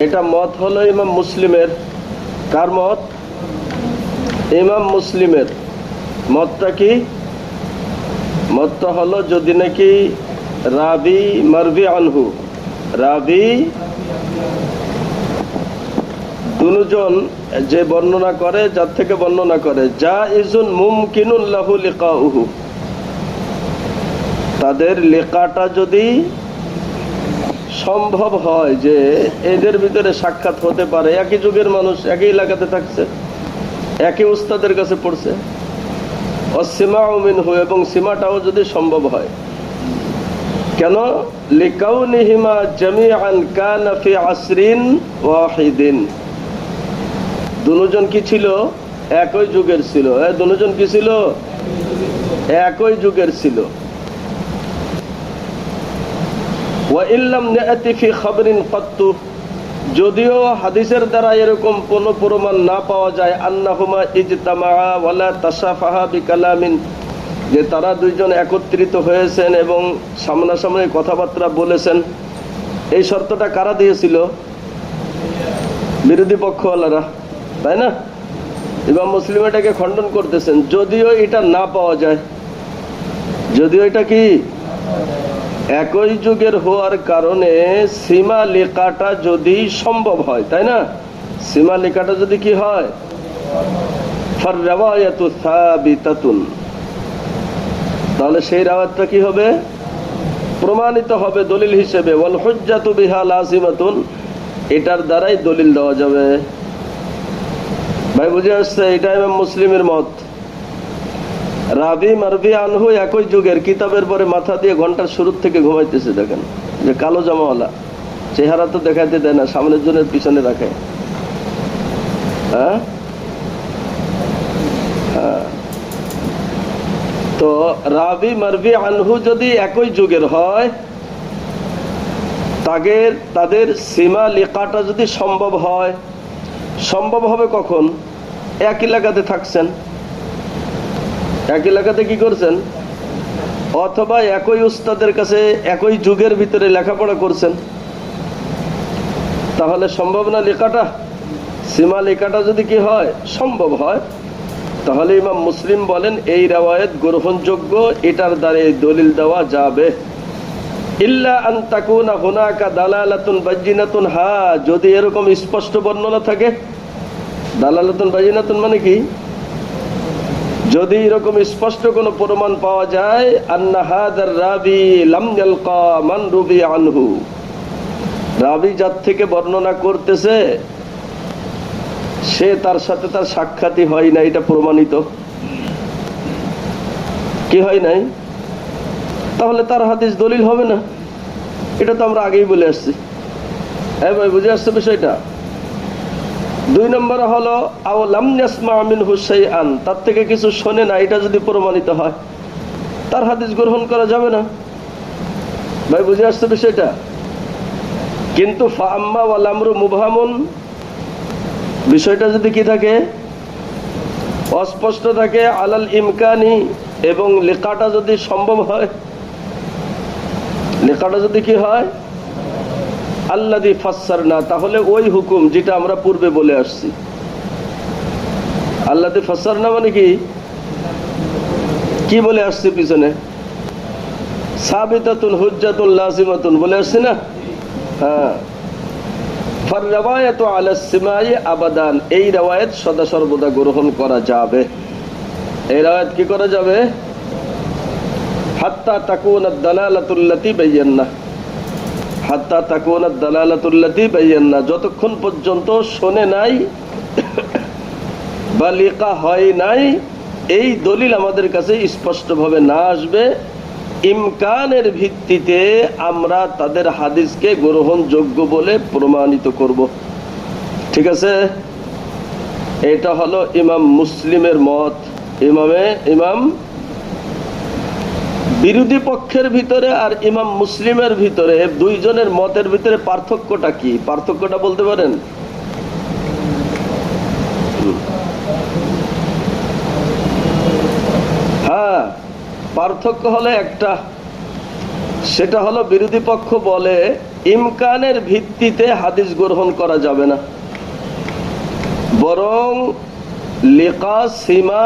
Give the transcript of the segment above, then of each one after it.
এটা মত হলো ইমাম মুসলিমের। কার মত? ইমাম মুসলিমের। মতটা কি? মতটা হলো যদি নাকি রাবি মারবি আনহু, রাবি দুজন যে বর্ণনা করে, যার থেকে বর্ণনা করে, জাইজুন মুমকিনুন লাহু লিকাউহু, তাদের লেখাটা যদি সম্ভব হয় যে এদের ভিতরে সাক্ষাৎ হতে পারে, একই যুগের মানুষ, একই এলাকাতে থাকছে, একই উস্তাদের কাছে পড়ছে, অসিমাউ মিনহু, এবং সীমাটাও যদি সম্ভব হয়। কেন? লিকাউনিহিমা জামিআন কানা ফি আসরিন ওয়াহিদিন, দুজন কি ছিল? একই যুগের ছিল। দুজন কি ছিল? একই যুগের ছিল। যদিও হাদিসের দ্বারা এরকম কোন প্রমাণ না পাওয়া যায়, আন্নাহুমা ইজতামা ওয়ালা তাসাফাহা বিকালামিন, যে তারা দুইজন একত্রিত হয়েছেন এবং সামনাসামনি কথাবার্তা বলেছেন, এই শর্তটা কারা দিয়েছিল? বিরোধী পক্ষওয়ালারা, তাই না? ইমাম মুসলিম এটাকে খণ্ডন করতেছেন। যদিও এটা না পাওয়া যায়, যদিও এটা কি একই যুগের হওয়ার কারণে সীমা লেখাটা যদি সম্ভব হয়, তাই না? সীমা লেখাটা যদি কি হয়, ফাররাওয়ায়াতু সাবিতাতুন, তাহলে সেই রাওয়াতটা কি হবে? প্রমাণিত হবে দলিল হিসেবে। ওয়াল হুজ্জাতু বিহা লাযিমাতুন, এটার দ্বারাই দলিল দেওয়া যাবে। ভাই বুঝে আসছে? এটা ইমাম মুসলিমের মত। রাবি মারবি আনহু একই যুগের, কিতাবের পরে মাথা দিয়ে ঘন্টার শুরু থেকে ঘুমাইতেছে। দেখেন যে কালো জামাওয়ালা, চেহারা তো দেখাইতে দেয় না, সামনের জনের পিছনে রাখে। হ্যাঁ, তো রাবি মারবি আনহু যদি একই যুগের হয়, তাদের সীমা লেখাটা যদি সম্ভব হয়, সম্ভব হবে কখন? এক এলাকাতে থাকছেন, এক এলাকাতে কি করছেন, অথবা একই উস্তাদের কাছে একই যুগের ভিতরে লেখাপড়া করছেন, তাহলে সম্ভব না লেখাটা? সীমা লেখাটা যদি কি হয়, সম্ভব হয়, তাহলে ইমাম মুসলিম বলেন এই রাওয়ায়াত গ্রহণযোগ্য, এটার দ্বারা দলিল দেওয়া যাবে। ইল্লা আন তাকুনা হুনাকা দালালাতুন বাযিনাতুন, হ্যাঁ যদি এরকম স্পষ্ট বর্ণনা থাকে। দালালাতুন বাযিনাতুন মানে কি? যদি এরকম স্পষ্ট কোনো প্রমাণ পাওয়া যায়, আন্না হাযার রাবি লাম ইয়ালকা মান রুবি আনহু, রাবি যার থেকে বর্ণনা করতেছে সে তার সাথে তার সাক্ষাৎই হয় না, এটা প্রমাণিত। কি হয় নাই? তাহলে তার হাদিস দলিল হবে না। এটা তো আমরা আগেই বলে আসছি। হ্যাঁ ভাই, বুঝে আসছে বিষয়টা? দুই নম্বর হলো আও লাম ইয়াসমা মিনহু শাইআন, তার থেকে কিছু শোনে না, এটা যদি প্রমাণিত হয়, তার হাদিস গ্রহণ করা যাবে না। ভাই বুঝে আসছে বিষয়টা? কিন্তু ফাআম্মা ওয়াল আমরু মুবহামুন, বিষয়টা যদি কি থাকে, অস্পষ্ট থাকে, আলাল ইমকানি, এবং লেখাটা যদি সম্ভব হয়, লেখাটা যদি কি হয়, আল্লাযী ফাসসারনা, তাহলে ওই হুকুম যেটা আমরা পূর্বে বলে আসছি। আল্লাযী ফাসসারনা মানে কি? কি বলে আসছি পিছনে? সাবিতাতুন হুজ্জাতুন লাযিমাতুন বলে আসছি না? হ্যাঁ, ফাররাওয়ায়াতু আলা সিমাই আবাদান, এই রাওয়ায়াত সদা সর্বদা গ্রহণ করা যাবে। এই রাওয়ায়াত কি করা যাবে? হাত্তা তাকুনা দালালাতুল্লাতী বায়ান্না, হাত্তা তাকুনা দালালাতুল্লাতী বায়ান্না, যতক্ষণ পর্যন্ত শোনে নাই বা লেখা হয় নাই, এই দলিল আমাদের কাছে স্পষ্টভাবে না আসবে, ইমকানের ভিত্তিতে আমরা তাদের হাদিসকে গ্রহণযোগ্য বলে প্রমাণিত করব। ঠিক আছে? এটা হলো ইমাম মুসলিমের মত। ইমাম বিরোধী পক্ষের ভিতরে আর ইমাম মুসলিমের ভিতরে দুইজনের মতের ভিতরে পার্থক্যটা কি? পার্থক্যটা বলতে পারেন? হ্যাঁ, পার্থক্য হলো একটা, সেটা হলো বিরোধী পক্ষ বলে ইমকানের ভিত্তিতে হাদিস গ্রহণ করা যাবে না, বরং লিকা সীমা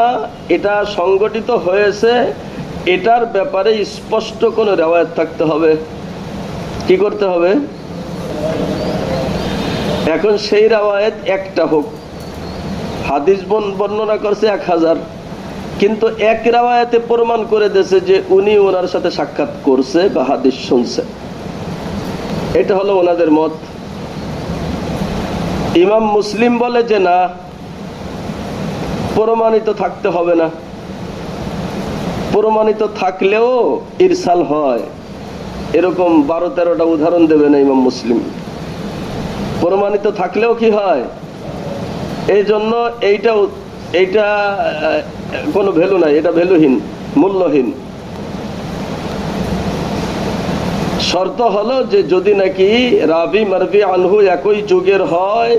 এটা সংগঠিত হয়েছে, এটার ব্যাপারে স্পষ্ট কোনো রেওয়ায়াত থাকতে হবে। কি করতে হবে? এখন সেই রেওয়ায়াত একটা হোক, হাদিস বর্ণনা করছে 1000, কিন্তু এক রেওয়ায়াতে প্রমাণ করে দিয়েছে যে উনি ওনার সাথে সাক্ষাৎ করছে বা হাদিস শুনছে, এটা হলো ওনাদের মত। ইমাম মুসলিম বলে যে না, প্রমাণিত থাকতে হবে না, প্রমাণিত থাকলেও ইরসাল হয়, এরকম 12-13টা উদাহরণ দেবে না ইমাম মুসলিম। প্রমাণিত থাকলেও কি হয়, এই জন্য এইটা কোনো ভ্যালু নাই, এটা ভ্যালুহীন, মূল্যহীন। শর্ত হলো যে যদি নাকি রাবি মারবি আনহু একই যুগের হয়,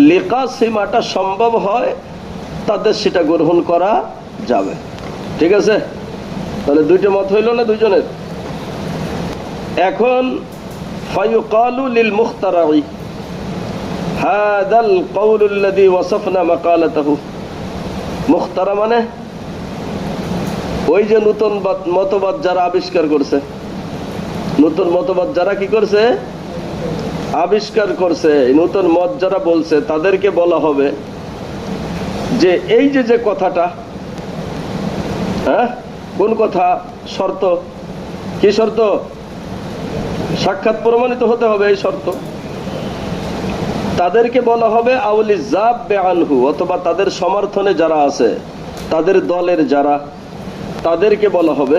লিকা সীমাটা সম্ভব হয়, তাদের সেটা গ্রহণ করা যাবে। ঠিক আছে? তাহলে দুইটা মত হইল না দুইজনের? এখন ফায়ুকালু লিল মুখতারাই হাদাল কওলুল্লাযী ওয়াসাফনা মাকালাতাহু। মুখতারা মানে ওই যে নতুন মতবাদ যারা আবিষ্কার করছে, নতুন মতবাদ যারা কি করছে, আবিষ্কার করছে, নতুন মত যারা বলছে, তাদেরকে বলা হবে যে এই যে কথাটা, হ্যাঁ, কোন কথা? শর্ত। কি শর্ত? সাক্ষাৎ প্রমাণিত হতে হবে, এই শর্ত। তাদেরকে বলা হবে আউলি যাব্বে আনহু, অথবা তাদের সমর্থনে যারা আছে, তাদের দলের যারা, তাদেরকে বলা হবে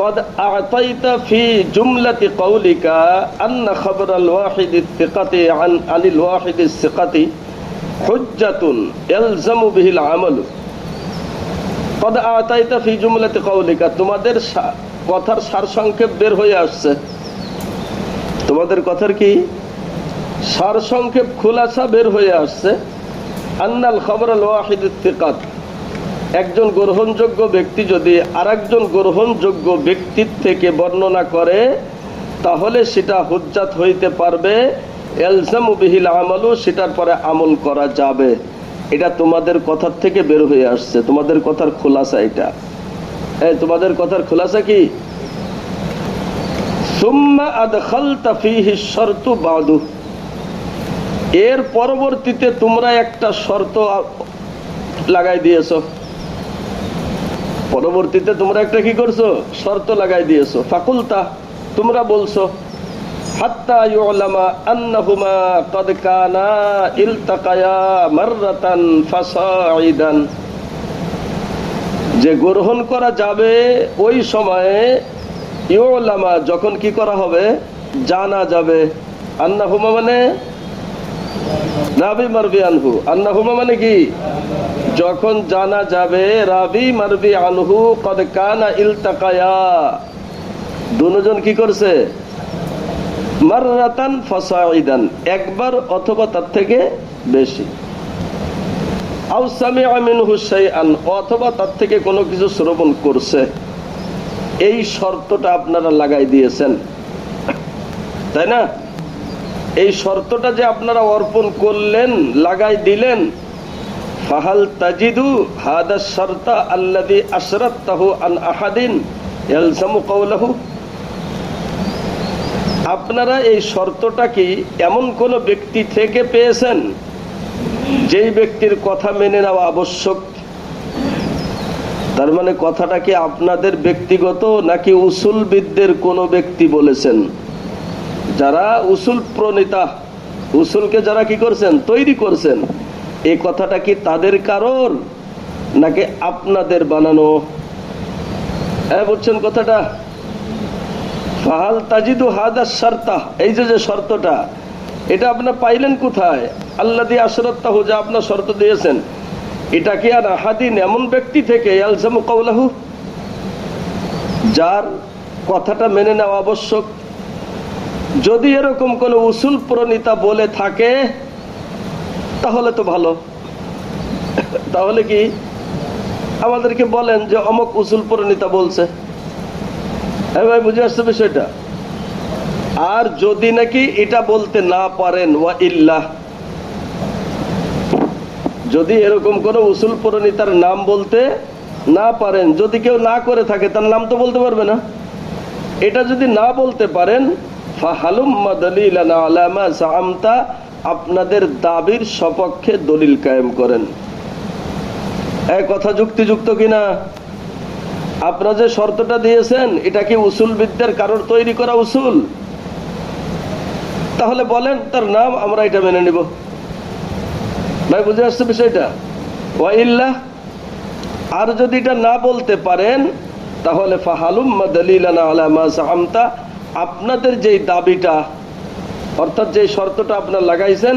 قد أعطيت في جملة قولك أن خبر الواحد الثقة عن الواحد الثقة حجة يلزم به العمل। قد أعطيت في جملة قولك, তোমাদের কথার সারসংক্ষেপ বের হয়ে আসছে, তোমাদের কথার কি সারসংক্ষেপ খুলাসা বের হয়ে আসছে। আন্নাল খবর আল ওয়াহিদ ইত্তিকাত, একজন গ্রহণযোগ্য ব্যক্তি যদি আরেকজন গ্রহণযোগ্য ব্যক্তির থেকে বর্ণনা করে, তাহলে সেটা হুজ্জাত হইতে পারবে, ইলজামু বিহিল আমালু, সেটার পরে আমল করা যাবে। এটা তোমাদের কথার থেকে বের হয়ে আসছে, তোমাদের কথার খুলাসা এটা। তোমাদের কথার খুলাসা কি? সুম্মা আদখালতা ফীহি শর্তু বাদু, এর পরবর্তীতে তোমরা একটা শর্ত লাগাই দিয়েছো, পরবর্তীতে তোমরা একটা কি করছো, শর্ত লাগাই দিয়েছো। ফাকুলতা, তোমরা বলছো, হাত্তা ইউলামা আন্নাহুমা ক্বাদ কানা ইলতাকায়া মাররাতান ফাসাইদান, যে গ্রহণ করা যাবে ওই সময়ে, ইউলামা যখন কি করা হবে, জানা যাবে। আন্নাহুমা মানে রাবি মারবি আনহু, আন্নাহুমা মানে কি, যখন জানা যাবে রাবি মারবি আনহু কদ কানা ইলতাকায়া, দুজন কি করছে, মাররাতান ফাসাইদান, একবার অথবা তার থেকে বেশি, আও সামিআ মিনহু শাইআন, অথবা তার থেকে কোনো কিছু শ্রবণ করছে। এই শর্তটা আপনারা লাগাই দিয়েছেন, তাই না? এই শর্তটা যে আপনারা অর্পণ করলেন, লাগাই দিলেন, ফাহাল তাজিদু হাদা শারতা আল্লাযী আশরাতাহু আন আহাদিন ইয়ালজামু কওলাহু, আপনারা এই শর্তটা কি এমন কোন ব্যক্তি থেকে পেয়েছেন যেই ব্যক্তির কথা মেনে নেওয়া আবশ্যক? তার মানে কথাটা কি আপনাদের ব্যক্তিগত, নাকি উসুলবিদদের কোন ব্যক্তি বলেছেন? যারা উসুল প্রণেতা, উসুলকে যারা কি করছেন, তৈরি করছেন, এই কথাটা কি তাদের কারণ নাকি আপনাদের বানানো? হ্যাঁ, বুঝছেন কথাটা? ফাহাল তাজিদু হাদা শারতা, এই যে শর্তটা, এটা আপনার পাইলেন কোথায়? আল্লাযী আশরাতাহু, যা আপনার শর্ত দিয়েছেন, এটা কি আর আহাদিন, এমন ব্যক্তি থেকে, ইয়ালজামু কওলাহু, যার কথাটা মেনে নেওয়া আবশ্যক। যদি এরকম কোন উসুল প্রণেতা বলে থাকে তাহলে তো ভালো, তাহলে কি আমাদেরকে বলেন যে অমুক উসুল প্রণেতা বলছে। হ্যাঁ ভাই, বুঝে আসছে বিষয়টা? আর যদি নাকি এটা বলতে না পারেন, ওয়া ইল্লাহ, যদি এরকম কোন উসুল প্রণীতার নাম বলতে না পারেন, যদি কেউ না করে থাকে তার নাম তো বলতে পারবে না, এটা যদি না বলতে পারেন, ফাহালুম্মা দলিলানা আলা মা জাআমতা, আপনাদের দাবির সপক্ষে দলিল কায়েম করেন। এই কথা যুক্তিযুক্ত কিনা? আপনারা যে শর্তটা দিয়েছেন, এটা কি উসুলবিদদের কারোর তৈরি করা উসুল? তাহলে বলেন তার নাম, আমরা এটা মেনে নিব। ভাই বুঝে আসছে বিষয়টা? ওয়া ইল্লাহ, আর যদি এটা না বলতে পারেন, তাহলে ফাহালুম্মা দলিলানা আলা মা জাআমতা, আপনাদের যেই দাবিটা, অর্থাৎ যে শর্তটা আপনারা লাগাইছেন,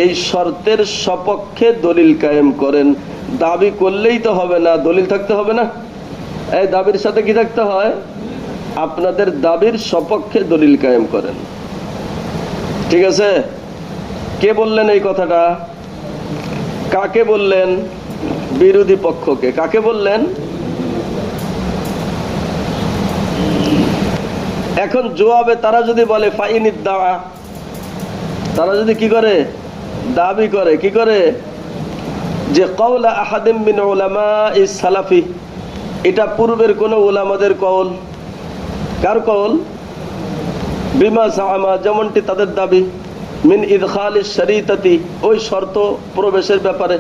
এই শর্তের সপক্ষে দলিল কায়েম করেন। দাবি করলেই তো হবে না, দলিল থাকতে হবে না? এই দাবির সাথে কি থাকতে হয়? আপনাদের দাবির সপক্ষে দলিল কায়েম করেন। ঠিক আছে? কে বললেন এই কথাটা? কাকে বললেন? বিরোধী পক্ষকে। কাকে বললেন? এখন জবাবে তারা যদি বলে ফাইনিদ দাওয়া, তারা যদি কি করে? দাবি করে। কি করে? যে কওলা আহাদিম মিন উলামাইস সালাফি, এটা পূর্বের কোন উলামাদের কওল। কার কওল? বিমা জাআমা, যেমনটি তাদের দাবি, মিন ইদখালিশ শরীতাতি, ওই শর্ত প্রবেশের ব্যাপারে,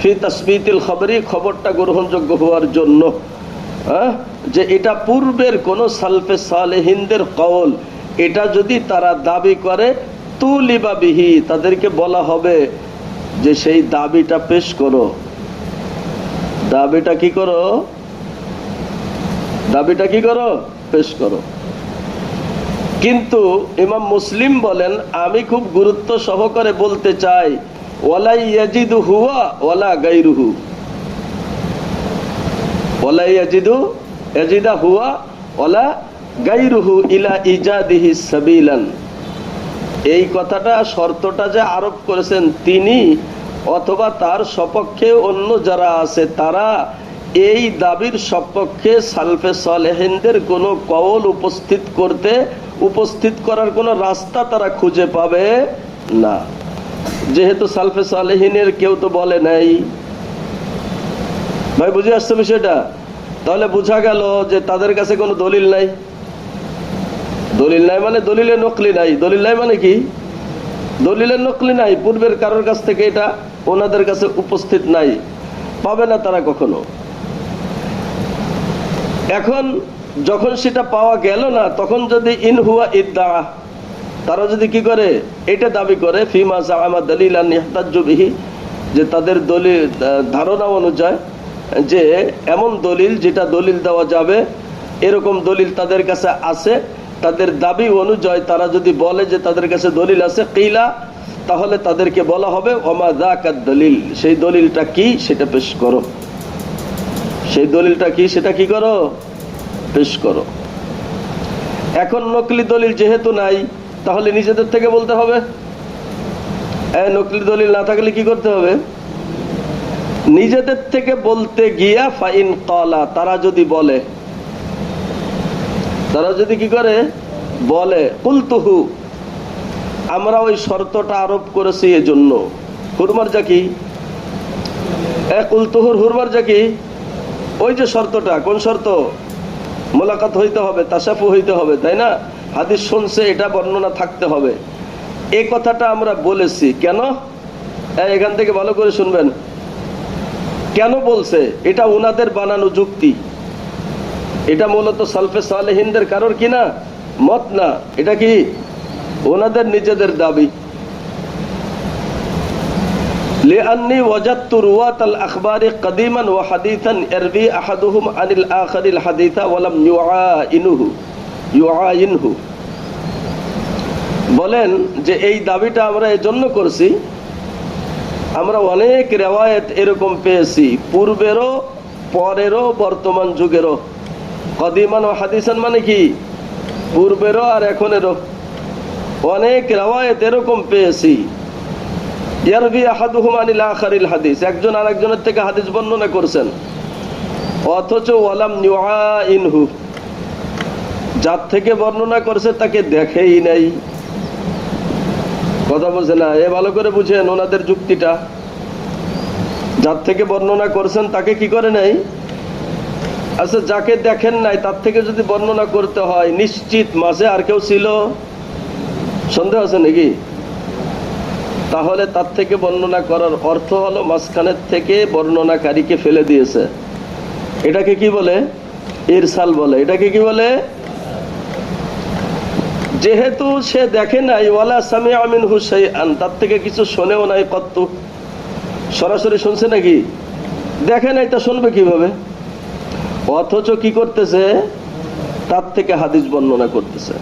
ফি তাসবিতিল খবরি, খবরটা গ্রহণযোগ্য হওয়ার জন্য, যে এটা পূর্বের কোন সালফে সালেহিনদের কওল, এটা যদি তারা দাবি করে, তুলিবা বিহি, তাদেরকে বলা হবে যে সেই দাবিটা পেশ করো। দাবিটা কি করো? দাবিটা কি করো? পেশ করো। কিন্তু ইমাম মুসলিম বলেন, আমি খুব গুরুত্ব সহকারে বলতে চাই, ওয়ালা ইয়াজিদু হুয়া ওয়ালা গায়রুহু, ওয়ালা ইয়াজিদা হুয়া ওয়ালা গায়রুহু ইলা ইজাদিহি সাবিলান। এই কথাটা, শর্তটা যে আরোপ করেছেন তিনি অথবা তার সপক্ষে অন্য যারা আছে, তারা এই দাবির সপক্ষে সালফে সালেহিনদের কোনো কওল উপস্থিত করার কোনো রাস্তা তারা খুঁজে পাবে না। যেহেতু সালফে সালেহিনের কেউ তো বলে নাই। ভাই বুঝে আসছে বিষয়টা? তাহলে বোঝা গেল যে তাদের কাছে কোনো দলিল নাই। দলিল নাই মানে দলিলে নকলি নাই। দলিল নাই মানে কি? দলিলের নকলি নাই, পূর্বের কারোর কাছ থেকে এটা ওনাদের কাছে উপস্থিত নাই, পাবে না তারা কখনো। এখন যখন সেটা পাওয়া গেল না, তখন যদি ইনহুয়া ইদ্দা, তারা যদি কি করে? এটা দাবি করে, ফিমা জাআমা দলিলান ইহতাজ্জু বিহি, যে তাদের দলিল ধারণা অনুযায়ী যে এমন দলিল যেটা দলিল দেওয়া যাবে, এরকম দলিল তাদের কাছে আছে, তাদের দাবি অনুযায়ী তারা যদি বলে যে তাদের কাছে দলিল আছে, কিলা, তাহলে তাদেরকে বলা হবে ওমা যাকাদ দলিল, সেই দলিলটা কি সেটা পেশ করো। সেই দলিলটা কি সেটা কি করো? পেশ করো। এখন নকলি দলিল যেহেতু নাই, তাহলে নিজেদের থেকে বলতে হবে। নকলি দলিল না থাকলে কি করতে হবে? নিজেদের থেকে বলতে গিয়া ফাইন ক্বালা, তারা যদি বলে, তারা যদি কি করে? বলে কুলতুহু, আমরা ওই শর্তটা আরোপ করেছি এজন্য। হুরমার্জা কি? কুলতুহুর হুরমার্জা কি? ওই যে শর্তটা। কোন শর্ত? মোলাকাত হইতে হবে, তাসাফু হইতে হবে, তাই না? হাদিস শুনছে, এটা বর্ণনা থাকতে হবে। এই কথাটা আমরা বলেছি কেন? এখান থেকে ভালো করে শুনবেন। কেন বলছে? এটা ওনাদের বানানো যুক্তি। এটা মূলত সালফে সালেহিনদের কারোর কিনা মত না, এটা কি ওনাদের নিজেদের দাবি। লিআন্নী ওয়াজাদতু রুওয়াতাল আখবারি কদিমান ওয়া হাদিসান ইয়ারবি আহাদুহুম আনিল আখারিল হাদিসা ওয়া লাম ইউআইনহু। বলেন যে এই দাবিটা আমরা এজন্য করছি, আমরা অনেক রিওয়ায়াত এরকম পেয়েছি, পূর্বেরও, পরেরও, বর্তমান যুগেরও। কদিমান ও হাদিসান মানে কি? পূর্বেরও আর এখনেরও অনেক রিওয়ায়াত এরকম পেয়েছি। ইয়ারবি আহাদুহুম আনিল আখারিল হাদিস, একজন আরেকজনের থেকে হাদিস বর্ণনা করছেন, অথচ ওয়ালাম ইউআইনহু, যার থেকে বর্ণনা করেছে তাকে দেখেই নাই। কথা বলছে না, এ ভালো করে বুঝেন ওনাদের যুক্তিটা। যার থেকে বর্ণনা করেছেন তাকে কি করে নাই? আচ্ছা, যাকে দেখেন নাই তার থেকে যদি বর্ণনা করতে হয়, নিশ্চিত মাঝে আর কেউ ছিল? সন্দেহ আছে নাকি? তাহলে তার থেকে বর্ণনা করার অর্থ হলো মাঝখানের থেকে বর্ণনাকারীকে ফেলে দিয়েছে। এটাকে কি বলে? ইরসাল বলে। এটাকে কি বলে? যেহেতু সে দেখে নাই, ওয়ালা সামিআ মিনহু শাইআন, তার থেকে কিছু শোনেও নাই কত্তু। সরাসরি শুনছে নাকি? দেখে নাই, তা শুনবে কিভাবে? অথচ কি করতেছে? তার থেকে হাদিস বর্ণনা করতেছে।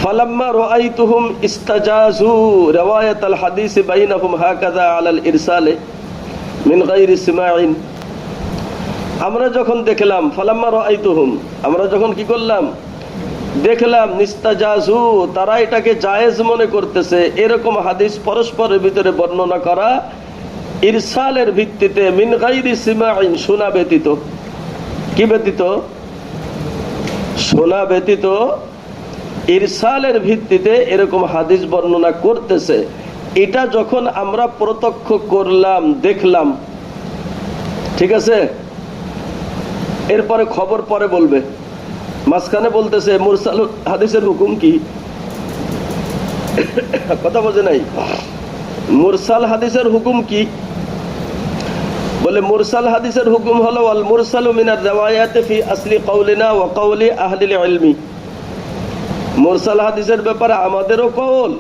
ফালাম্মা রাআইতুহুম ইস্তাজাজু রিওয়ায়াতাল হাদিস বাইনাহুম হাকাযা আলাল ইরসালে মিন গায়রি সিমাইন। আমরা যখন দেখলাম, ফালাম্মা রাআইতুহুম, আমরা যখন কি করলাম? দেখলাম, নিস্তাজাজু, তারা এটাকে জায়েজ মনে করতেছে এরকম হাদিস পরস্পরের ভিতরে বর্ণনা করা ইরসালের ভিত্তিতে, মিন গায়রি সিমাইন, শোনা ব্যতীত। কি ব্যতীত? শোনা ব্যতীত ইরসালের ভিত্তিতে এরকম হাদিস বর্ণনা করতেছে। এটা যখন আমরা প্রত্যক্ষ করলাম, দেখলাম, ঠিক আছে, এরপরে খবর পরে বলবে। মাঝখানে বলতেছে মুরসাল হাদিসের হুকুম কি? কথা বোঝে নাই? মুরসাল হাদিসের হুকুম কি? বলে মুরসাল হাদিসের হুকুম হলো আল মুরসালু মিনার রিওয়ায়াতি ফি আসলি কাউলিনা ওয়া কাউলি আহলিল ইলমি। মুরসাল হাদিসের ব্যাপারে আমাদেরও কওল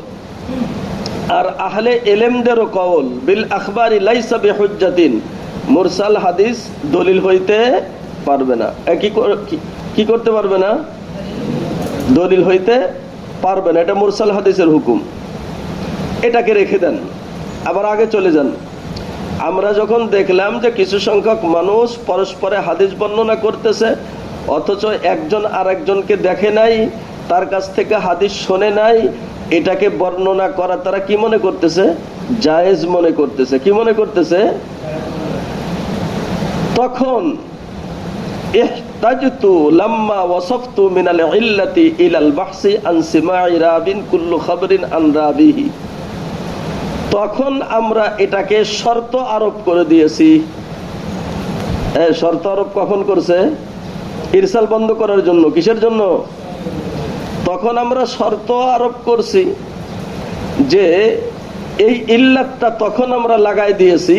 আর আহলে ইলমদেরও কওল। বিল আখবারি লাইসা বিহুজ্জাতিন, মুরসাল হাদিস দলিল হইতে পারবে না। কি করতে পারবে না? দলিল হইতে পারবে না। এটা মুরসাল হাদিসের হুকুম। এটাকে রেখে দেন, আবার আগে চলে যান। আমরা যখন দেখলাম যে কিছু সংখ্যক মানুষ পরস্পরে হাদিস বর্ণনা করতেছে, অথচ একজন আর একজনকে দেখে নাই, তার কাছ থেকে হাদিস শোনে নাই, এটাকে বর্ণনা করা তারা কি মনে করতেছে? জায়েজ মনে করতেছে। কি মনে করতেছে? তখন ইহতাজতু লাম্মা ওয়াসাফতু মিনাল ইল্লাতি ইলাল বাহসি আন সিমাই রাবিন কুল্লু খাবরিন আন রাবিহি, তখন আমরা এটাকে শর্ত আরোপ করে দিয়েছি। শর্ত আরোপ কখন করছে? ইরসাল বন্ধ করার জন্য। কিসের জন্য? তখন আমরা শর্ত আরোপ করছি যে এই ইল্লাতটা তখন আমরা লাগাই দিয়েছি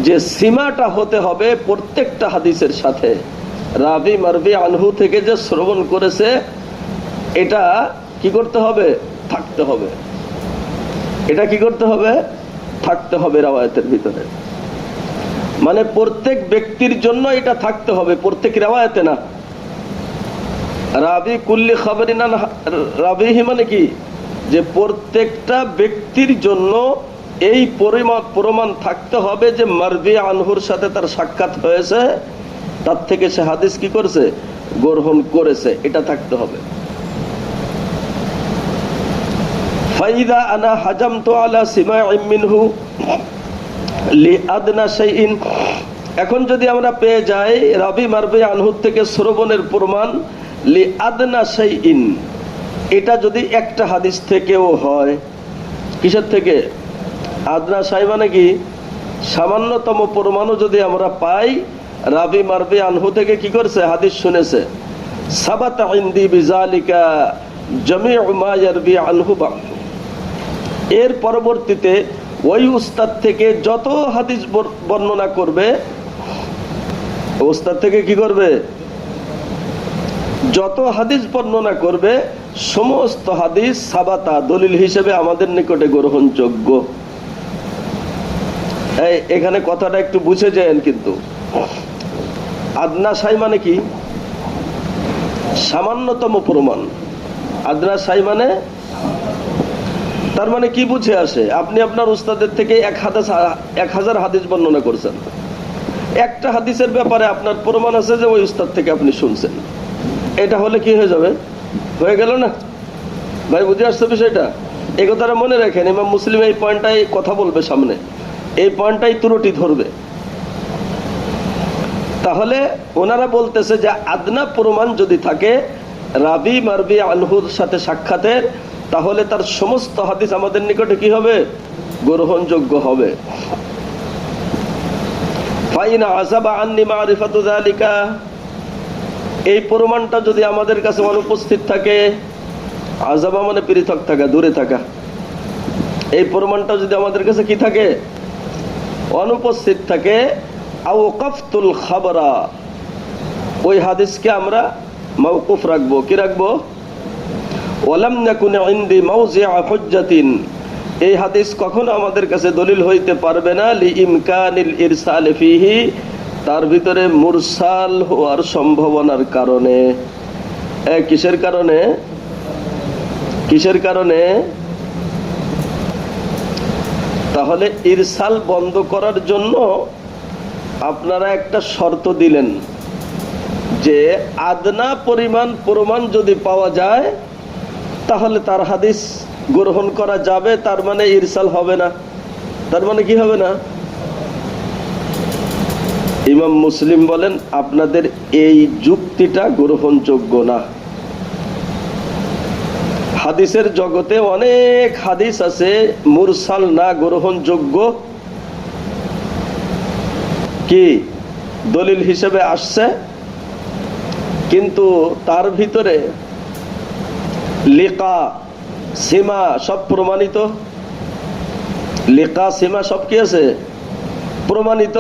যে সীমাটা হতে হবে প্রত্যেকটা হাদিসের সাথে। রাবি মারবি আনহু থেকে যে শ্রবণ করেছে, এটা কি করতে হবে? থাকতে হবে। এটা কি করতে হবে? থাকতে হবে রিওয়ায়াতের ভিতরে। মানে প্রত্যেক ব্যক্তির জন্য এটা থাকতে হবে, প্রত্যেক রিওয়ায়াতে না। রাবি কুল্লি খাবরিন আন রাবিহি মানে কি? যে প্রত্যেকটা ব্যক্তির জন্য এই প্রমাণ থাকতে হবে যে মারবি আনহুর সাথে তার সাক্ষাৎ হয়েছে, তার থেকে সে হাদিস কি করেছে? গ্রহণ করেছে। এটা থাকতে হবে। ফাইদা আনা হাজামতু আলা সিমাইন মিনহু লিআদনা শাইইন, এখন যদি আমরা পেয়ে যাই রাবি মারবি আনহু থেকে শ্রবণের প্রমাণ লিআদনা শাইইন, এটা যদি একটা হাদিস থেকেও হয়। কিসের থেকে? আদনা শাই মানে কি? সামান্যতম প্রমাণও যদি আমরা পাই, রাবি মারবি আনহু থেকে কি করছে? হাদিস শুনেছে। সাবাতা ইনদি বিযালিকা জামিউ মা ইয়ারবি আনহু বা, এর পরবর্তীতে ওই উস্তাদ থেকে যত হাদিস বর্ণনা করবে, উস্তাদ থেকে কি করবে? যত হাদিস বর্ণনা করবে, সমস্ত হাদিস সাবাতা, দলিল হিসেবে আমাদের নিকটে গ্রহণযোগ্য। এখানে কথাটা একটু বুঝে যান। কিন্তু আদনা শাই মানে কি? সামান্যতম প্রমাণ। আদনা শাই মানে, তার মানে কি বুঝে আসে? আপনি আপনার উস্তাদের থেকে 1000 হাদিস বর্ণনা করছেন, একটা হাদিসের ব্যাপারে আপনার প্রমাণ আছে যে ওই উস্তাদ থেকে আপনি শুনছেন। এটা হলে কি হয়ে যাবে? হয়ে গেল না? ভাই বুঝে আসছে বিষয়টা? এই কথাটা মনে রাখেন। ইমাম মুসলিম এই পয়েন্টটাই কথা বলবে সামনে, এই পয়েন্টটাই ত্রুটি ধরবে। তাহলে ওনারা বলতেছে যে আদনা প্রমাণ যদি থাকে, রাবি মারবি আনহুর সাথে সাক্ষাতের, তাহলে তার সমস্ত হাদিস আমাদের নিকটে কি হবে? গ্রহণযোগ্য হবে। ফাইন আযাবা আন্নি মারিফাতু যালিকা, এই প্রমাণটা যদি আমাদের কাছে অনুপস্থিত থাকে, আযাবা মানে পৃথক থাকা, দূরে থাকা, এই প্রমাণটা যদি আমাদের কাছে কি থাকে? অনুপস্থিত থাকে, আওকাফতুল খাবরা, ওই হাদিসকে আমরা মাওকুফ রাখবো। কি রাখবো? ওয়ালাম ইয়াকুন ইনদি মাওজিআ হুজ্জাতিন, এই হাদিস কখনো আমাদের কাছে দলিল হইতে পারবে না, লিইমকানিল ইরসাল ফিহি, তার ভিতরে মুরসাল হওয়ার সম্ভাবনার কারণে। কিসের কারণে? কিসের কারণে? তাহলে ইরসাল বন্ধ করার জন্য আপনারা একটা শর্ত দিলেন যে আদনা পরিমাণ প্রমাণ যদি পাওয়া যায় তাহলে তার হাদিস গ্রহণ করা যাবে, তার মানে ইরসাল হবে না। তার মানে কি হবে না? ইমাম মুসলিম বলেন আপনাদের এই যুক্তিটা গ্রহণযোগ্য না। হাদিসের জগতে অনেক হাদিস আছে মুরসাল না, গ্রহণযোগ্য, কি দলিল হিসেবে আসছে, কিন্তু তার ভিতরে লিকা সীমা সব প্রমাণিত। লিকা সীমা সব কি আছে? প্রমাণিত।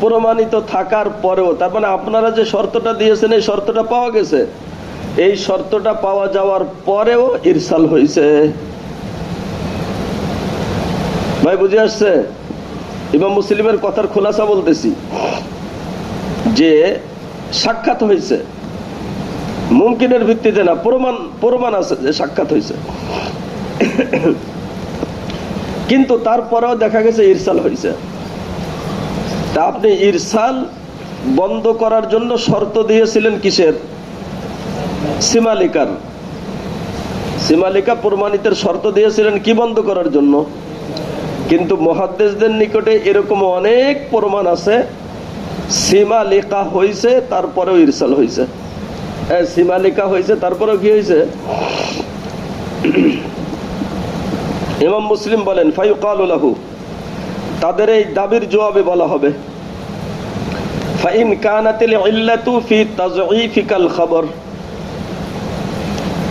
প্রমাণিত থাকার পরেও, তার মানে আপনারা যে শর্তটা দিয়েছেন এই শর্তটা পাওয়া গেছে, এই শর্তটা পাওয়া যাওয়ার পরেও ইরসাল হয়েছে। ভাই বুঝে আসছে? ইমাম মুসলিমের কথার খোলাসা বলতেছি যে সাক্ষাৎ হয়েছে, মুমকিনের ভিত্তিতে না, প্রমাণ আছে যে সাক্ষাৎ হয়েছে, কিন্তু তারপরেও দেখা গেছে ইরসাল হয়েছে। তা আপনি ইরসাল বন্ধ করার জন্য শর্ত দিয়েছিলেন কিসের? সীমালিকার। সীমালিকা প্রমাণিতের শর্ত দিয়েছিলেন কি বন্ধ করার জন্য? কিন্তু মুহাদ্দিসদের নিকটে এরকম অনেক প্রমাণ আছে সীমালিকা হয়েছে তারপরেও ইরসাল হয়েছে। সীমালিকা হয়েছে তারপরেও কি হয়েছে? ইমাম মুসলিম বলেন ফায়ুকালু লাহু, তাদের এই দাবির জবাবে বলা হবে ফাইন কানাতিল ইল্লাতু ফি তাযঈফিকাল খবর,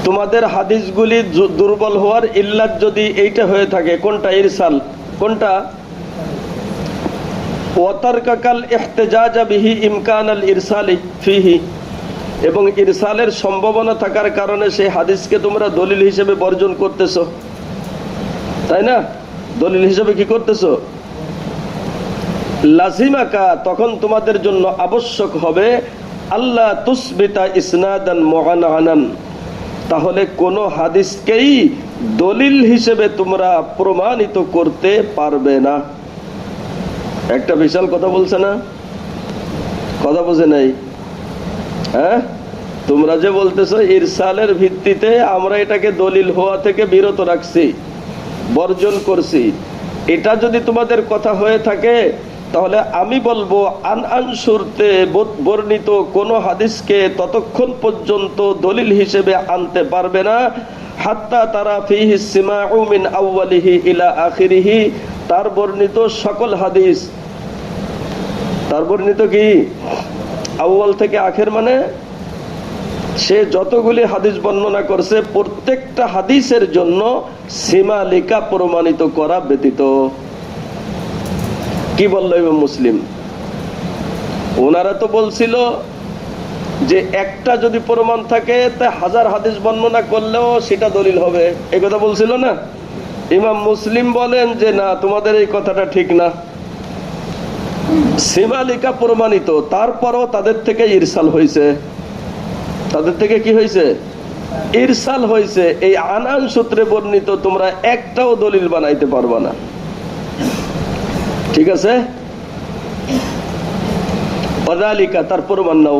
তোমাদের হাদিসগুলি দুর্বল হওয়ার ইল্লাত যদি এইটা হয়ে থাকে, কোনটা? ইরসাল। কোনটা? ওয়াতারকাল ইহতিজাজ বিহি ইমকানাল ইরসালি ফিহি, এবং ইরসালের সম্ভাবনা থাকার কারণে সেই হাদিসকে তোমরা দলিল হিসেবে বর্জন করতেছো, তাই না? দলিল হিসেবে কি করতেছো? লাজিমাকা, তখন তোমাদের জন্য আবশ্যক হবে আল্লাহ তুসবিতা ইসনাদান মুআনানান, তাহলে কোন হাদিসকেই দলিল হিসেবে তোমরা প্রমাণিত করতে পারবে না। একটা বিশাল কথা বলছে না? কথা বোঝে নাই? হ্যাঁ, তোমরা যে বলতেছো ইরসালের ভিত্তিতে আমরা এটাকে দলিল হওয়া থেকে বিরত রাখছি, বর্জন করছি, এটা যদি তোমাদের কথা হয়ে থাকে তাহলে আমি বলবো আনসুরতে বর্ণিত কোন হাদিসকে ততক্ষণ পর্যন্ত দলিল হিসেবে আনতে পারবে না হাত্তা তারা ফিহি সিমাউ মিন আউয়ালিহি ইলা আখিরিহি, তার বর্ণিত সকল হাদিস, তার বর্ণিত কি আউয়াল থেকে আখের, মানে সে যতগুলি হাদিস বর্ণনা করছে প্রত্যেকটা হাদিসের জন্য সীমালিকা প্রমাণিত করা ব্যতীত। কি বলল ইমাম মুসলিম? ওনারা তো বলছিল যে একটা যদি প্রমাণ থাকে তা হাজার হাদিস বর্ণনা করলেও সেটা দলিল হবে, এই কথা বলছিল না? ইমাম মুসলিম বলেন যে না, তোমাদের এই কথাটা ঠিক না, সীমালিকা প্রমাণিত, তারপরও তাদের থেকে ইরসাল হয়েছে। তাদের থেকে কি হয়েছে? ইরসাল হয়েছে। এই আনান সূত্রে বর্ণিত তোমরা একটাও দলিল বানাইতে পারবা না। ঠিক আছে? ওয়াযালিকা, তার প্রমাণ নাও।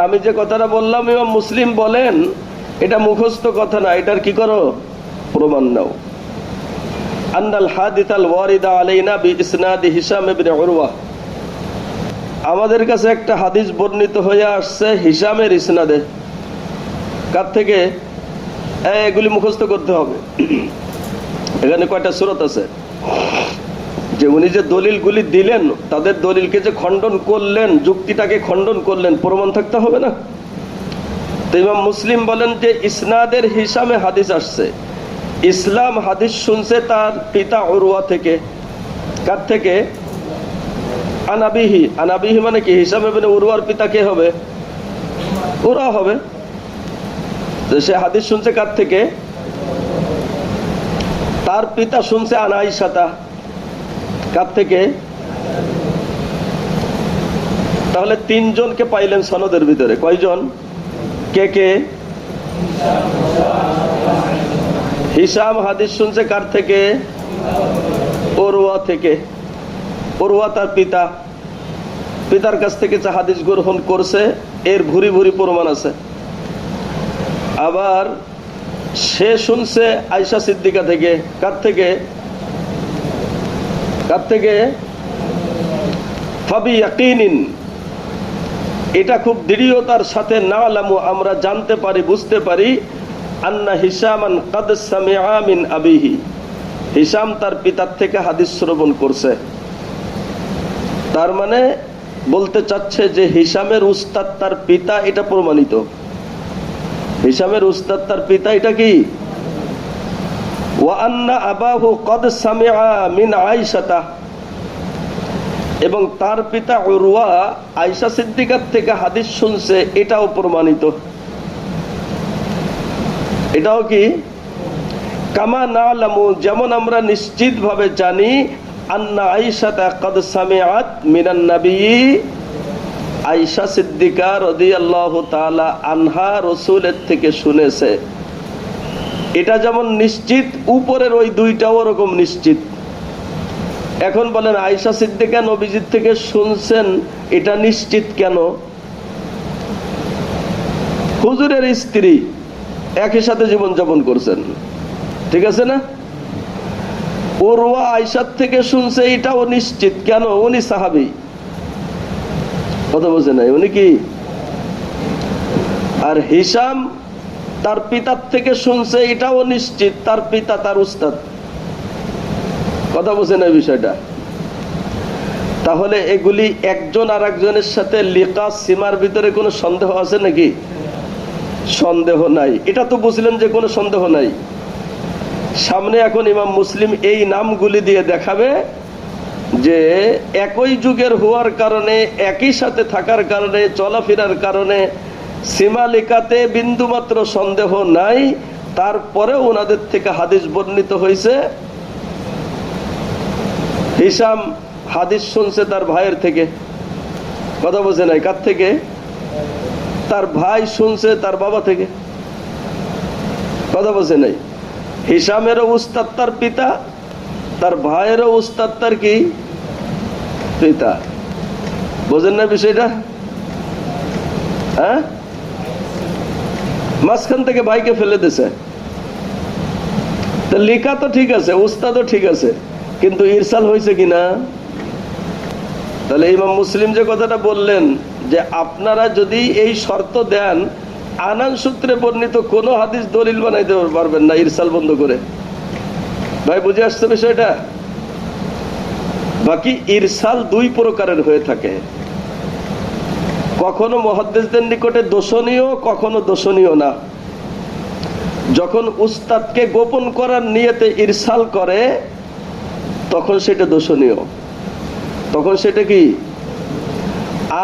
আমি যে কথাটা বললাম ইমাম মুসলিম বলেন এটা মুখস্থ কথা না, এটার কি করো? প্রমাণ নাও। আন্নাল হাদিসাল ওয়ারিদা আলাইনা বিইসনাদি হিশাম ইবনে উরওয়া, আমাদের কাছে একটা হাদিস বর্ণিত হয়ে আসছে হিশামের ইসনাদে। কার থেকে? এগুলি মুখস্থ করতে হবে। এখানে কয়টা সূরত আছে যে উনি যে দলিলগুলি দিলেন, তাদের দলিলকে যে খণ্ডন করলেন, যুক্তিটাকে খণ্ডন করলেন, প্রমাণ থাকতে হবে না? তো ইমাম মুসলিম বলেন যে ইসনাদের হিসামে হাদিস আসছে, ইসলাম হাদিস শুনছে তার পিতা উরওয়া থেকে। কার থেকে? আনাবিহি। আনাবিহি মানে কি? হিসাম ইবনে উরওয়ার পিতা কে হবে? উরওয়া হবে। তো সে হাদিস শুনছে কার থেকে? তার পিতা শুনছে আন আয়েশা। কার থেকে? তাহলে তিনজনকে পাইলেন সনদের ভিতরে। কয়জন? কে কে? হিসাম হাদিস শুনছে কার থেকে? উরওয়া থেকে। উরওয়া তার পিতা, পিতার কাছ থেকে যে হাদিস গ্রহণ করছে এর ভুরি ভুরি প্রমাণ আছে। আবার সে শুনছে আয়েশা সিদ্দিকা থেকে। কার থেকে? কার থেকে? ফাবি ইয়াকিনিন, এটা খুব দৃঢ়তার সাথে নালামু, আমরা জানতে পারি, বুঝতে পারি, আন্না হিসামান কাদ সামিআ মিন আবিহি, হিসাম তার পিতার থেকে হাদিস শ্রবণ করছে। তার মানে বলতে চাচ্ছে যে হিসামের উস্তাদ তার পিতা, এটা প্রমাণিত। হিসামের উস্তাদ তার পিতা, এটা কি? ওয়া আন্না আবাহু কাদ সামিআ মিন আয়েশা, এবং তার পিতা উরওয়া আয়েশা সিদ্দিকার থেকে হাদিস শুনছে, এটাও প্রমাণিত। এটাও কি? কামা নালামু, যেমন আমরা নিশ্চিত ভাবে জানি, আন্না আয়েশা কাদ সামিআত মিনান নবী, আয়েশা সিদ্দিকা রাদিয়াল্লাহু তাআলা আনহা রাসূলের থেকে শুনেছে। এটা যেমন নিশ্চিত, উপরের ওই দুইটাও ওরকম নিশ্চিত। এখন বলেন আয়েশা সিদ্দিকা নবীজির থেকে শুনছেন, এটা নিশ্চিত কেন? হুজুরের স্ত্রী, একই সাথে জীবন যাপন করছেন, ঠিক আছে না? উরওয়া আয়েশার থেকে শুনছে, এটাও নিশ্চিত কেন? উনি সাহাবী। কথা বলছে না? উনি কি? আর হিসাম তার পিতার থেকে শুনছে, এটাও নিশ্চিত, তার পিতা তার উস্তাদ। কথা বলছে না বিষয়টা? তাহলে এগুলি একজন আর একজনের সাথে লিকা সীমার ভিতরে কোনো সন্দেহ আছে নাকি? সন্দেহ নাই। এটা তো বুঝলেন যে কোনো সন্দেহ নাই। সামনে এখন ইমাম মুসলিম এই নামগুলি দিয়ে দেখাবে যে একই যুগের হওয়ার কারণে, একই সাথে থাকার কারণে, চলাফেরার কারণে সীমা লেখাতে বিন্দুমাত্র সন্দেহ নাই। তারপরে ওনাদের থেকে হাদিস বর্ণিত হয়েছে। হিসাম হাদিস শুনছে তার ভাইয়ের থেকে। কথা বোঝে নাই? কার থেকে? তার ভাই শুনছে তার বাবা থেকে। কথা বোঝে নাই? হিসামেরও উস্তাদ তার পিতা, তার ভাইয়েরও উস্তাদ তার কি? পিতা। বোঝেন না বিষয়টা? হ্যাঁ, মাঝখান থেকে ভাইকে ফেলে দিছে। লেখা তো ঠিক আছে, উস্তাদও ঠিক আছে, কিন্তু ইরসাল হয়েছে কিনা? তাহলে ইমাম মুসলিম যে কথাটা বললেন যে আপনারা যদি এই শর্ত দেন, আনান সূত্রে বর্ণিত কোন হাদিস দলিল বানাইতে পারবেন না ইরসাল বন্ধ করে। ভাই বুঝে আসছে বিষয়টা? বাকি ইরসাল দুই প্রকারের হয়ে থাকে, কখনো মুহাদ্দিসদের নিকটে দোষণীয়, কখনো দোষণীয় না। যখন উস্তাদকে গোপন করার নিয়তে ইরসাল করে তখন সেটা দোষণীয়, তখন সেটা কি?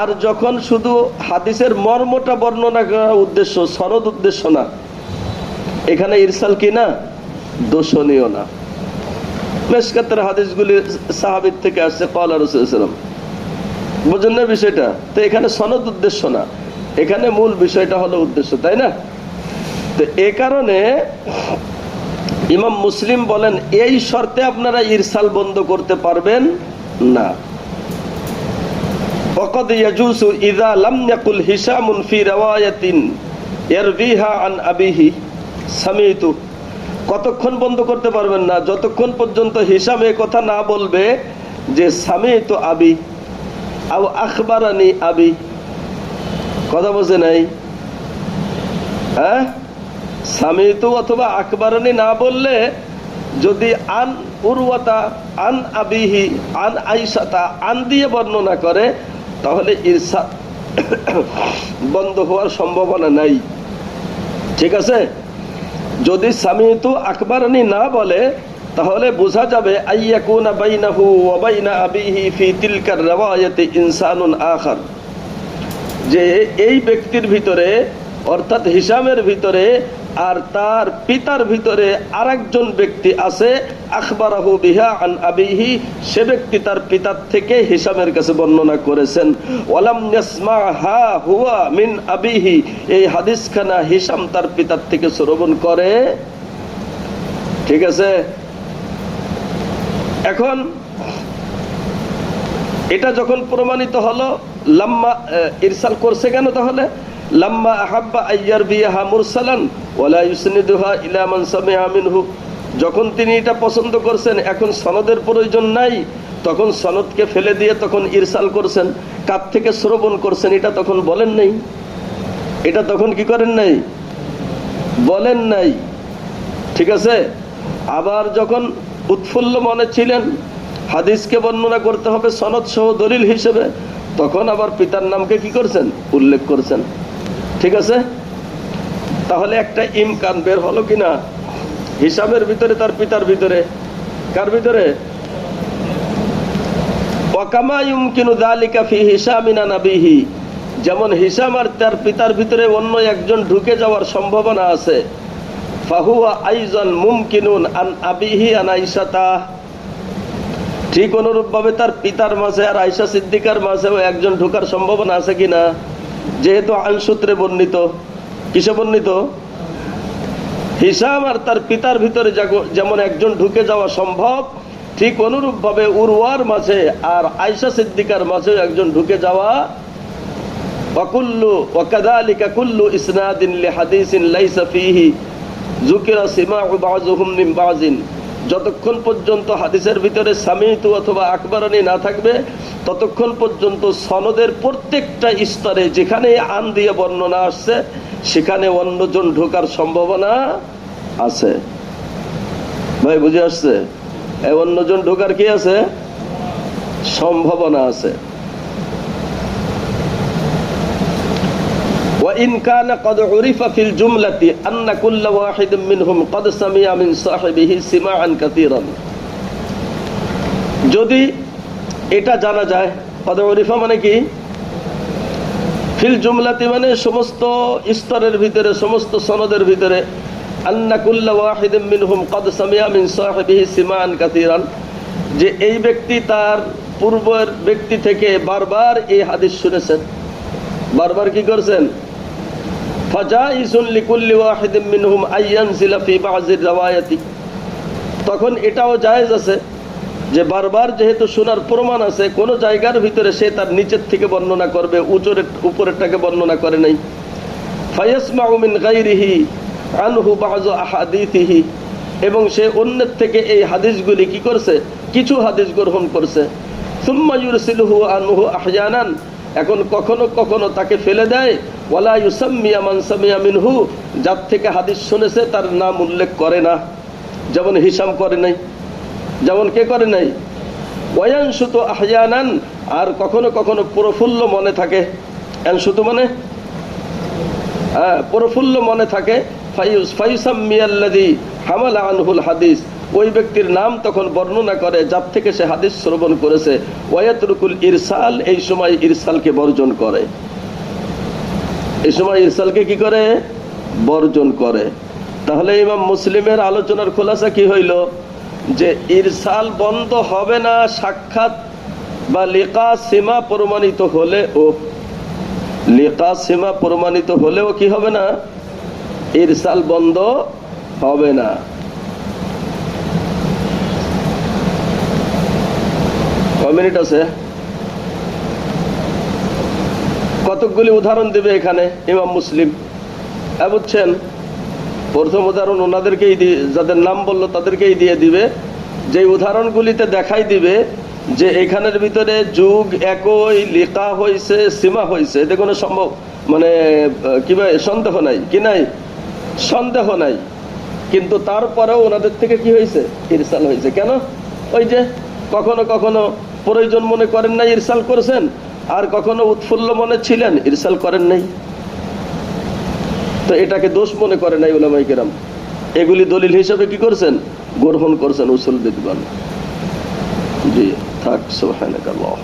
আর যখন শুধু হাদিসের মর্মটা বর্ণনা করার উদ্দেশ্য, সনদ উদ্দেশ্য না, এখানে ইরসাল কি না? দোষণীয় না। মেশকাতের হাদিসগুলি সাহাবীর থেকে আসছে, ক্বালা রাসূলুল্লাহ সাল্লাল্লাহু আলাইহি ওয়াসাল্লাম। বুঝেন না বিষয়টা? তো এখানে সনদ উদ্দেশ্য না, এখানে মূল বিষয়টা হলো উদ্দেশ্য, তাই না? তো এই কারণে ইমাম মুসলিম বলেন এই শর্তে আপনারা ইরসাল বন্ধ করতে পারবেন না। ওয়াকাদ ইয়াজুজু ইযা লাম ইয়াকুল হিশামুন ফি রাওয়ায়াতিন ইয়ারবিহা আন আবিহি সামিতু। কতক্ষণ বন্ধ করতে পারবেন না? যতক্ষণ পর্যন্ত হিশাম এই কথা না বলবে যে সামিতু আবি আও আখবারানি আবি। কথা বোঝে নাই? হ্যাঁ, সামিতু অথবা আকবরনী না বললে যদি আন উরওয়াতা আন আবিহি আন আয়েশাতা আন দিয়ে বর্ণনা করে তাহলে ইরসাল বন্ধ হওয়ার সম্ভাবনা নাই। ঠিক আছে, যদি সামিতু আকবরনী না বলে তাহলে বোঝা যাবে আইয়াকুনা বাইনাহু ওয়া বাইনা আবিহি ফি তিলকার রাওয়ায়াতি ইনসানুন আখার, যে এই ব্যক্তির ভিতরে অর্থাৎ হিশামের ভিতরে আর তার পিতার ভিতরে আরেকজন ব্যক্তি আছে, আখবারাহু বিহা আন আবিহি, সে ব্যক্তি তার পিতার থেকে হিশামের কাছে বর্ণনা করেছেন। ওয়ালাম ইয়াসমাহা হুয়া মিন আবিহি, এই হাদিসখানা হিশাম তার পিতার থেকে শ্রবণ করে। ঠিক আছে, এখন এটা যখন প্রমাণিত হলো, লাম্মা ইরসাল করছে কেন তাহলে? লাম্মা আহাব্বা আইয়ার বিহা মুরসালান ওয়ালা ইউসনিদুহা ইলা মান সামিআ মিনহু, যখন তিনি এটা পছন্দ করছেন, এখন সনদের প্রয়োজন নাই, তখন সনদকে ফেলে দিয়ে তখন ইরসাল করছেন। কার থেকে শ্রবণ করছেন এটা তখন বলেন নাই, এটা তখন কি করেন নাই, বলেন নাই। ঠিক আছে, আবার যখন উৎফুল্ল মনে ছিলেন হাদিসকে বর্ণনা করতে হবে সনদ সহ দলিল হিসেবে, তখন আবার পিতার নামকে কি করছেন, উল্লেখ করছেন। ঠিক আছে, তাহলে একটা ইমকান বের হলো কিনা, হিসাবের ভিতরে তার পিতার ভিতরে, কার ভিতরে? ওয়াকামা ইউমকিনু যালিকা ফি হিশামিন আন আবিহি, যেমন হিশাম আর তার পিতার ভিতরে অন্য একজন ঢুকে যাওয়ার সম্ভাবনা আছে। ফাহুয়া আইজান মুমকিনুন আন আবিহি আন আয়েশাতা, ঠিক অনুরূপভাবে তার পিতার মাঝে আর আয়েশা সিদ্দিকার মাঝেও একজন ঢোকার সম্ভাবনা আছে কিনা, যেহেতু আন সূত্রে বর্ণিত। কিসে বর্ণিত? হিশাম আর তার পিতার ভিতরে যেমন একজন ঢুকে যাওয়া সম্ভব, ঠিক অনুরূপভাবে উরওয়ার মাঝে আর আয়েশা সিদ্দিকার মাঝেও একজন ঢুকে যাওয়া। ওয়াকুল্লু ওয়াকাযালিকা কুল্লু ইসনাদিন লিহাদিসিন লাইসা ফীহি যুকিরা সিমাউ বাযুহুম মিন বাযিন, যতক্ষণ পর্যন্ত হাদিসের ভিতরে সামিতু অথবা আকবরনী না থাকবে ততক্ষণ পর্যন্ত সনদের প্রত্যেকটা স্তরে যেখানে আন দিয়ে বর্ণনা আসছে সেখানে অন্যজন ঢোকার সম্ভাবনা আছে। ভাই বুঝে আসছে? এই অন্যজন ঢোকার কি আছে, সম্ভাবনা আছে। وإن كان قد عرف في الجملة أن كل واحد منهم قد سمع من صاحبه سماعا كثيرا, যদি এটা জানা যায়, قد عرف মানে কি, ফিল জুমলাতি মানে সমস্ত স্তরের ভিতরে, সমস্ত সনদের ভিতরে, আন্না কুল্লা ওয়াহিদিন মিনহুম قد سمع من صاحبه سماعا كثيرا, যে এই ব্যক্তি তার পূর্বের ব্যক্তি থেকে বারবার এই হাদিস শুনেছেন। বারবার কি করছেন? ফাজাইজুন লিকুল্লি ওয়াহিদিন মিনহুম আইয়ানজিলা ফি বাযির রাওয়ায়াতি, তখন এটাও জায়েজ আছে যে বারবার যেহেতু শোনার প্রমাণ আছে, কোন জায়গার ভিতরে সে তার নিচের থেকে বর্ণনা করবে, উপরেরটাকে বর্ণনা করে নাই। ফায়াসমাউ মিন গায়রিহি আনহু বাযু আহাদিসিহি, এবং সে অন্যের থেকে এই হাদিসগুলি কি করছে, কিছু হাদিস গ্রহণ করছে। সুম্মা ইউরসিলুহু আনহু আহয়ানান, এখন কখনো কখনো তাকে ফেলে দেয়। ওয়ালা ইউসাম্মিয়া মান সামিয়া মিনহু, যার থেকে হাদিস শুনেছে তার নাম উল্লেখ করে না, যেমন হিশাম করে নাই, যেমন কে করে নাই, ওয়ায়ানশুতু আহয়ানান, আর কখনো কখনো প্রফুল্ল মনে থাকে। আনশুতু মানে প্রফুল্ল মনে থাকে। ফায়ুসাম্মিয়াল্লাযী হামালা আনহুল হাদিস, ওই ব্যক্তির নাম তখন বর্ণনা করে যার থেকে সে হাদিস শ্রবণ করেছে। ওয়ায়াতরুকুল ইরসাল, এই সময় ইরসালকে বর্জন করে, এই সময় ইরসালকে কি করে, বর্জন করে। তাহলে ইমাম মুসলিমের আলোচনার খোলাসা কি হইল, যে ইরসাল বন্ধ হবে না সাক্ষাৎ বা লিকা সীমা প্রমাণিত হলে, ও লিকা সীমা প্রমাণিত হলেও কি হবে না, ইরসাল বন্ধ হবে না। কয় মিনিট আছে? কতকগুলি উদাহরণ দেবে এখানে ইমাম মুসলিম। বুঝছেন, প্রথম উদাহরণ ওনাদেরকেই যাদের নাম বললো তাদেরকেই দিয়ে দিবে, যে উদাহরণগুলিতে দেখাই দিবে যে এখানের ভিতরে যুগ একই, লিকা হয়েছে, সীমা হয়েছে, এতে কোনো সম্ভব মানে কি সন্দেহ নাই, কি নাই, সন্দেহ নাই, কিন্তু তারপরেও ওনাদের থেকে কি হয়েছে? ইরসাল হয়েছে। কেন? ওই যে কখনো কখনো প্রয়োজন মনে করেন নাই, ইরসাল করেছেন, আর কখনো উৎফুল্ল মনে ছিলেন, ইরসাল করেন নাই। তো এটাকে দোষ মনে করে নাই উলামায়ে কেরাম, এগুলি দলিল হিসেবে কি করছেন? গ্রহণ করছেন উসুল বিদগণ। জি থাক। সুবহানাকাল্লাহ।